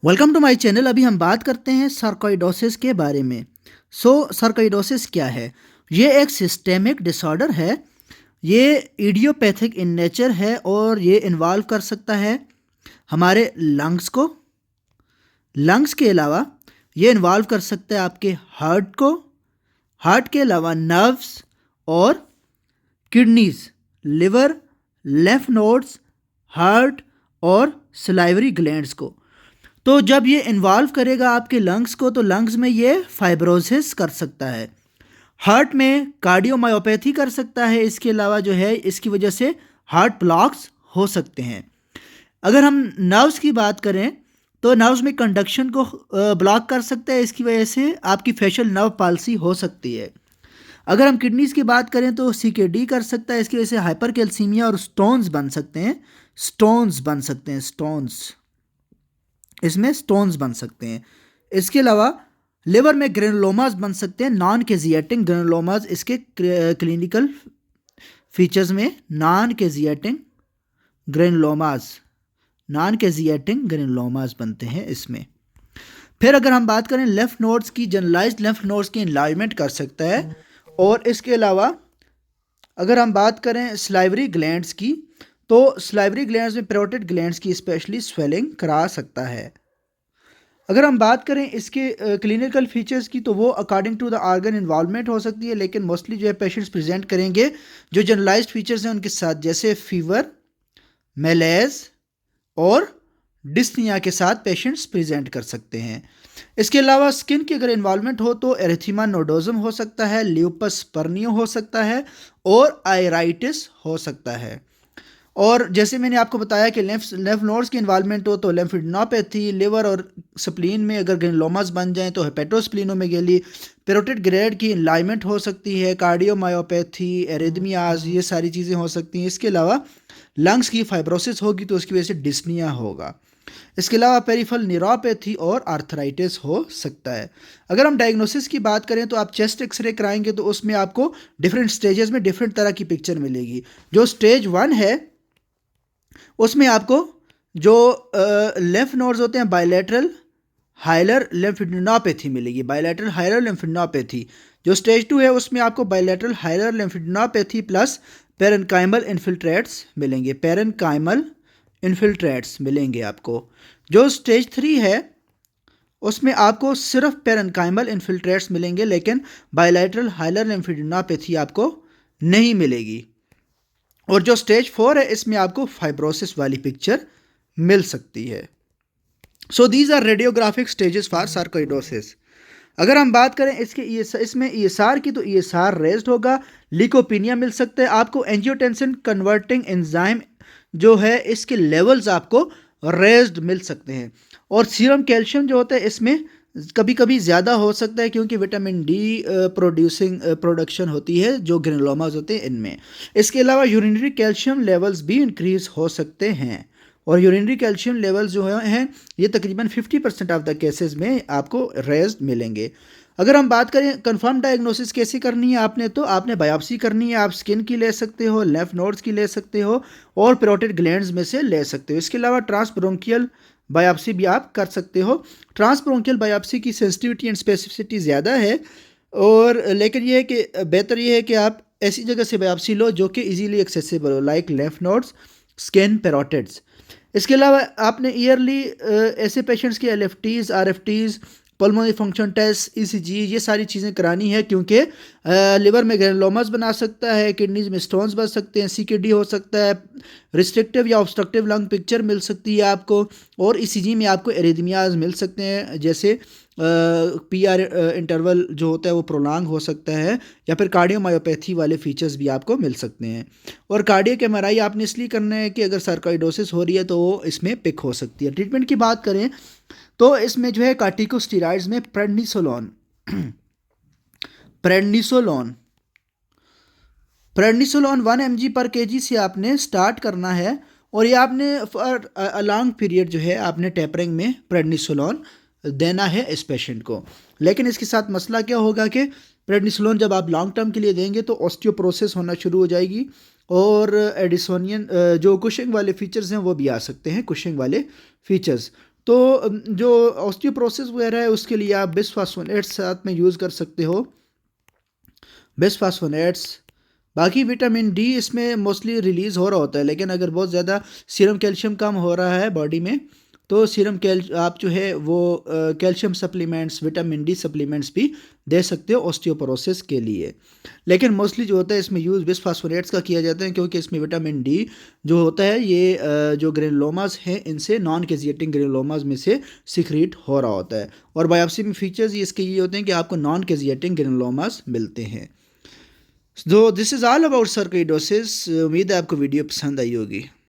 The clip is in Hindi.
Welcome to my channel. अभी हम बात करते हैं सार्कोइडोसिस के बारे में। सार्कोइडोसिस क्या है? ये एक सिस्टेमिक डिसऑर्डर है। ये इडियोपैथिक इन नेचर है और ये इन्वॉल्व कर सकता है हमारे लंग्स को। लंग्स के अलावा ये इन्वॉल्व कर सकता है आपके हार्ट को। हार्ट के अलावा नर्व्स और kidneys, liver, lymph nodes, heart और सलाइवरी ग्लैंड्स को। तो जब ये इन्वॉल्व करेगा आपके लंग्स को तो लंग्स में ये फाइब्रोसिस कर सकता है। हार्ट में कार्डियोमायोपैथी कर सकता है। इसके अलावा जो है इसकी वजह से हार्ट ब्लॉक्स हो सकते हैं। अगर हम नर्व्स की बात करें तो नर्व्स में कंडक्शन को ब्लॉक कर सकता है। इसकी वजह से आपकी फेशियल नर्व पाल्सी हो सकती है। अगर हम किडनीज की बात करें तो CKD कर सकता है। इसकी वजह से हाइपर कैल्सीमिया और स्टोन्स बन सकते हैं। इसमें स्टोन्स बन सकते हैं। इसके अलावा लिवर में ग्रेनुलोमास बन सकते हैं, नॉन केजिएटिंग ग्रेनुलोमास। इसके क्लिनिकल फीचर्स में नॉन केजिएटिंग ग्रेनुलोमास बनते हैं इसमें। फिर अगर हम बात करें लेम्फ नोड्स की, जनरलाइज्ड लेम्फ नोड्स की इनलार्जमेंट कर सकता है। और इसके अलावा अगर हम बात करें स्लाइवरी ग्लैंड्स की तो स्लाइवरी ग्लैंड्स में पैरोटिड ग्लैंड्स की स्पेशली स्वेलिंग करा सकता है। अगर हम बात करें इसके क्लिनिकल फीचर्स की तो वो according to the organ involvement हो सकती है, लेकिन मोस्टली जो है पेशेंट्स प्रेजेंट करेंगे जो जनरलाइज्ड फीचर्स हैं उनके साथ, जैसे फीवर, मेलेज और डिस्निया के साथ पेशेंट्स प्रेजेंट कर सकते हैं। इसके अलावा स्किन की अगर इन्वॉल्वमेंट हो तो एरिथीमा नोडोजम हो सकता है, ल्यूपस पर्नियो हो सकता है और आयराइटिस हो सकता है। और जैसे मैंने आपको बताया कि लेम्फ नोड्स की इन्वॉल्वमेंट हो तो लिम्फेडिनोपैथी, लिवर और स्प्लीन में अगर ग्रेनुलोमास बन जाएं तो हेपेटोस्प्लीनोमेगेली, पैरोटिड ग्लैंड की इनलाइनमेंट हो सकती है, कार्डियोमायोपैथी, एरिथमियाज, ये सारी चीज़ें हो सकती हैं। इसके अलावा लंग्स की फाइब्रोसिस होगी तो उसकी वजह से डिस्निया होगा। इसके अलावा पेरिफेरल न्यूरोपैथी और आर्थराइटिस हो सकता है। अगर हम डायग्नोसिस की बात करें तो आप चेस्ट एक्सरे कराएंगे तो उसमें आपको डिफरेंट स्टेजेस में डिफरेंट तरह की पिक्चर मिलेगी। जो स्टेज 1 है उसमें आपको जो लेम्फ नोड्स होते हैं बायलैटरल हाइलर लिम्फेडिनोपैथी मिलेगी, बायलैटरल हाइलर लिम्फेडिनोपैथी। जो स्टेज 2 है उसमें आपको bilateral hilar lymphadenopathy plus parenchymal infiltrates मिलेंगे आपको। जो स्टेज 3 है उसमें आपको सिर्फ पेरेन्काइमल इन्फिल्ट्रेट्स मिलेंगे, लेकिन बायलैटरल हाइलर लिम्फेडिनोपैथी आपको नहीं मिलेगी। और जो स्टेज 4 है इसमें आपको फाइब्रोसिस वाली पिक्चर मिल सकती है। So these are radiographic stages for sarcoidosis. अगर हम बात करें इसमें ESR की तो ESR रेज्ड होगा, लीकोपिनिया मिल सकता है आपको, एंजियोटेंसिन कन्वर्टिंग एंजाइम जो है इसके लेवल्स आपको रेज्ड मिल सकते हैं। और सीरम कैल्शियम जो होता है इसमें कभी कभी ज़्यादा हो सकता है क्योंकि विटामिन डी प्रोडक्शन होती है जो ग्रेनुलोमास होते हैं इनमें। इसके अलावा यूरिनरी कैल्शियम लेवल्स भी इंक्रीज हो सकते हैं। और यूरिनरी कैल्शियम लेवल्स जो हैं ये तकरीबन 50% ऑफ द केसेस में आपको रेज्ड मिलेंगे। अगर हम बात करें कंफर्म डायग्नोसिस कैसे करनी है आपने, तो आपने बायोप्सी करनी है। आप स्किन की ले सकते हो, लेम्फ नोड्स की ले सकते हो और पैरोटिड ग्लैंड्स में से ले सकते हो। इसके अलावा ट्रांसब्रोंकियल बायोप्सी भी आप कर सकते हो। ट्रांसब्रोंकियल बायोप्सी की सेंसिटिविटी एंड स्पेसिफिसिटी ज़्यादा है, और लेकिन ये है कि बेहतर ये है कि आप ऐसी जगह से बायोप्सी लो जो कि इजीली एक्सेसिबल हो, like lymph nodes, skin, parotids. इसके अलावा आपने ईयरली ऐसे पेशेंट्स के LFTs, RFTs, pulmonary function test, ECG, ये सारी चीज़ें करानी है क्योंकि लिवर में ग्रेनुलोमास बना सकता है, किडनीज में स्टोन्स बन सकते हैं, CKD हो सकता है, रिस्ट्रिक्टिव या ऑब्स्ट्रक्टिव लंग पिक्चर मिल सकती है आपको, और ECG में आपको एरिथमियाज मिल सकते हैं, जैसे PR इंटरवल जो होता है वो प्रोलॉन्ग हो सकता है, या फिर कार्डियोमायोपैथी वाले फीचर्स भी आपको मिल सकते हैं। और कार्डियक MRI आपने इसलिए करना है कि अगर सार्कोइडोसिस हो रही है तो वो इसमें पिक हो सकती है। ट्रीटमेंट की बात करें तो इसमें जो है कार्टिकोस्टेरॉइड्स में प्रेडनिसोलोन 1 mg/kg से आपने स्टार्ट करना है, और ये आपने फॉर अ लॉन्ग पीरियड जो है आपने टेपरिंग में प्रेडनिसोलोन देना है इस पेशेंट को। लेकिन इसके साथ मसला क्या होगा कि प्रेडनिसोलोन जब आप लॉन्ग टर्म के लिए देंगे तो ऑस्टियोपोरोसिस होना शुरू हो जाएगी, और एडिसोनियन जो कुशिंग वाले फीचर्स हैं वो भी आ सकते हैं, कुशिंग वाले फीचर्स। तो जो ऑस्टियोपोरोसिस वगैरह है उसके लिए आप बिस्फास्फोनेट्स साथ में यूज़ कर सकते हो, बिस्फास्फोनेट्स। बाकी विटामिन डी इसमें मोस्टली रिलीज़ हो रहा होता है, लेकिन अगर बहुत ज़्यादा सीरम कैल्शियम कम हो रहा है बॉडी में तो आप जो है वो calcium supplements, vitamin D supplements भी दे सकते हो ऑस्टियोपोरोसिस के लिए। लेकिन मोस्टली जो होता है इसमें यूज़ बिस्फास्फोनेट्स का किया जाता है, क्योंकि इसमें विटामिन डी जो होता है ये जो ग्रेनुलोमास हैं इनसे नॉन केजिएटिंग ग्रेनुलोमास में से सिक्रीट हो रहा होता है। और बायोप्सी में फीचर्स इसके ये होते हैं कि आपको नॉन केजिएटिंग ग्रेनुलोमास मिलते हैं। तो दिस इज़ ऑल अबाउट सर्कोइडोसिस। उम्मीद है आपको वीडियो पसंद आई होगी।